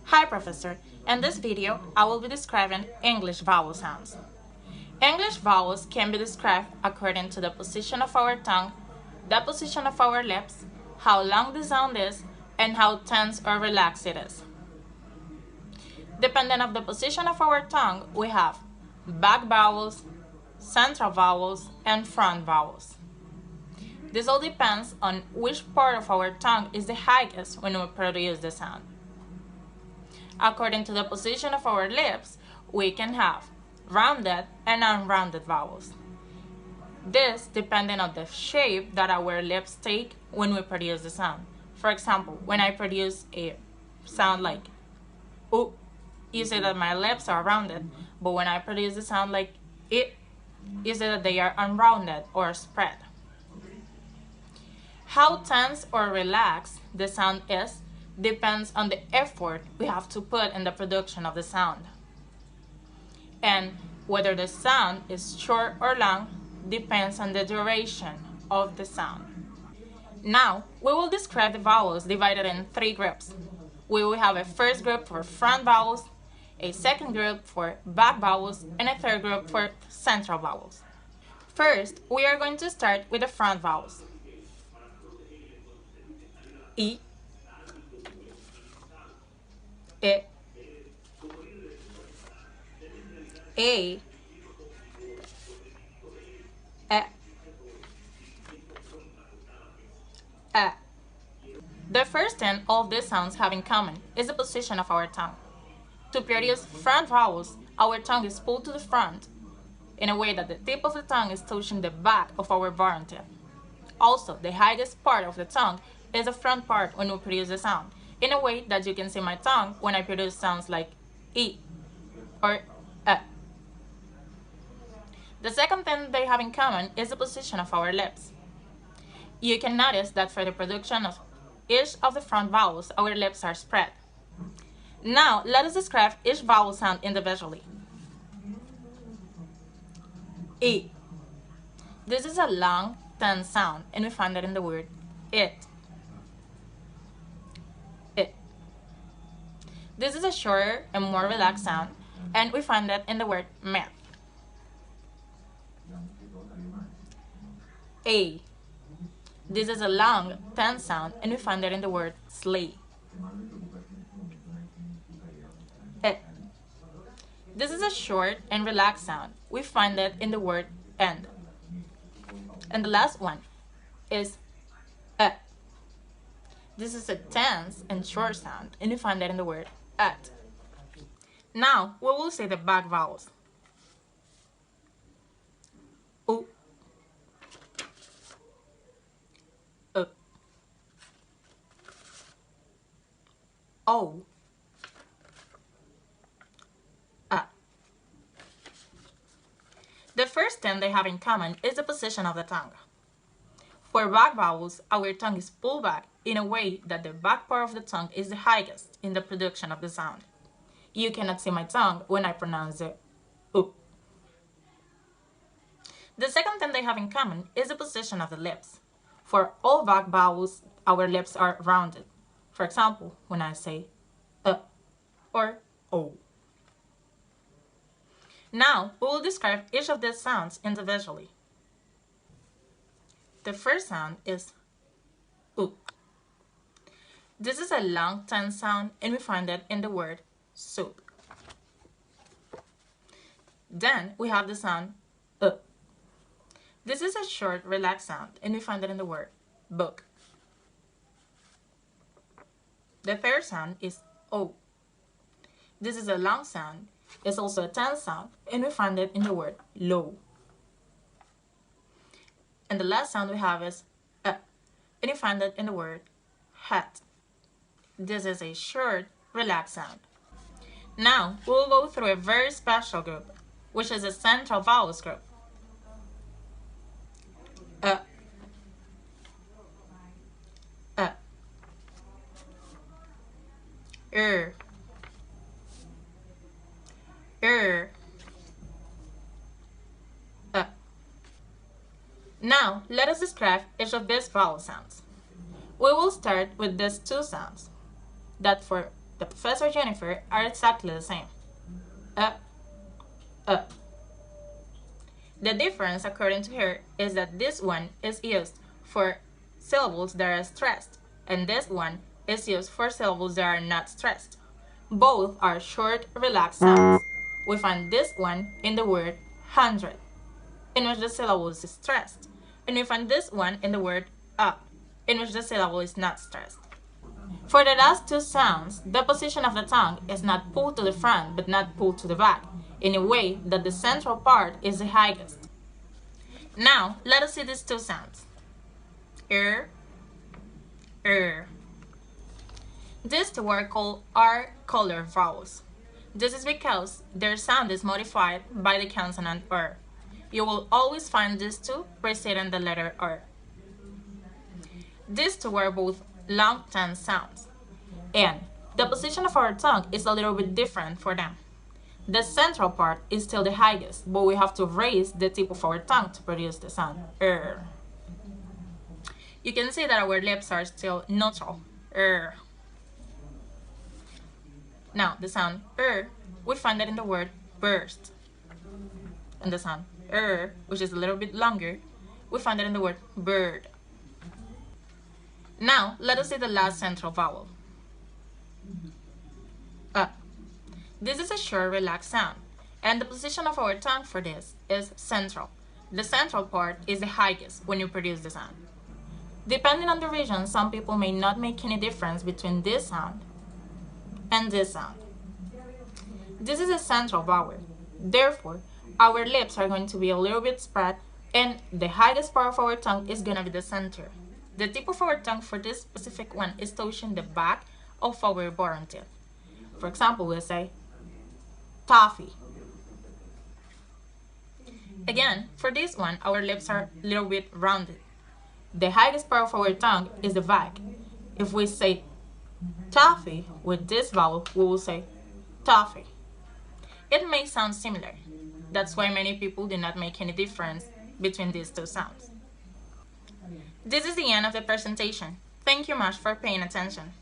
Hi Professor, in this video I will be describing English vowel sounds. English vowels can be described according to the position of our tongue, the position of our lips, how long the sound is, and how tense or relaxed it is. Depending on the position of our tongue, we have back vowels, central vowels, and front vowels. This all depends on which part of our tongue is the highest when we produce the sound. According to the position of our lips, we can have rounded and unrounded vowels. This depending on the shape that our lips take when we produce the sound. For example, when I produce a sound like oo, you say that my lips are rounded, but when I produce the sound like it, you say that they are unrounded or spread. How tense or relaxed the sound is depends on the effort we have to put in the production of the sound. And whether the sound is short or long depends on the duration of the sound. Now, we will describe the vowels divided in three groups. We will have a first group for front vowels, a second group for back vowels, and a third group for central vowels. First, we are going to start with the front vowels. I, E, A, E. The first thing all of these sounds have in common is the position of our tongue. To produce front vowels, our tongue is pulled to the front in a way that the tip of the tongue is touching the back of our bottom tip. Also, the highest part of the tongue is the front part when we produce the sound, in a way that you can see my tongue when I produce sounds like E or E. The second thing they have in common is the position of our lips. You can notice that for the production of each of the front vowels, our lips are spread. Now, let us describe each vowel sound individually. E. This is a long, tense sound, and we find that in the word it. It. This is a shorter and more relaxed sound, and we find that in the word math. A. This is a long, tense sound, and we find that in the word sleigh. E. This is a short and relaxed sound. We find that in the word end. And the last one is E. This is a tense and short sound, and we find that in the word at. Now, we will say the back vowels. U, O, A. The first thing they have in common is the position of the tongue. For back vowels, our tongue is pulled back in a way that the back part of the tongue is the highest in the production of the sound. You cannot see my tongue when I pronounce the U. The second thing they have in common is the position of the lips. For all back vowels, our lips are rounded. For example, when I say or O. Now, we will describe each of these sounds individually. The first sound is U. This is a long, tense sound, and we find it in the word soup. Then we have the sound This is a short, relaxed sound, and we find it in the word book. The third sound is O. This is a long sound. It's also a tense sound, and we find it in the word low. And the last sound we have is and you find it in the word hat. This is a short, relaxed sound. Now, we'll go through a very special group, which is a central vowels group. Now, let us describe each of these vowel sounds. We will start with these two sounds, that for the the Professor Jennifer are exactly the same. Uh, uh. The difference, according to her, is that this one is used for syllables that are stressed, and this one is used for syllables that are not stressed. Both are short, relaxed sounds. We find this one in the word 100, in which the syllable is stressed, and we find this one in the word up, in which the syllable is not stressed. For the last two sounds, the position of the tongue is not pulled to the front but not pulled to the back, in a way that the central part is the highest. Now, let us see these two sounds. Er. These two are called R-colored vowels. This is because their sound is modified by the consonant R. You will always find these two preceding the letter R. These two are both long tense sounds, and the position of our tongue is a little bit different for them. The central part is still the highest, but we have to raise the tip of our tongue to produce the sound er. You can see that our lips are still neutral. Er. Now, the sound er, we find that in the word burst. And the sound er, which is a little bit longer, we find that in the word bird. Now, let us see the last central vowel. This is a short, relaxed sound, and the position of our tongue for this is central. The central part is the highest when you produce the sound. Depending on the region, some people may not make any difference between this sound and this sound. This is a central vowel. Therefore, our lips are going to be a little bit spread, and the highest part of our tongue is going to be the center. The tip of our tongue for this specific one is touching the back of our bottom teeth. For example, we'll say toffee. Again, for this one, our lips are a little bit rounded. The highest part of our tongue is the back. If we say toffee with this vowel, we will say toffee. It may sound similar. That's why many people do not make any difference between these two sounds. This is the end of the presentation. Thank you much for paying attention.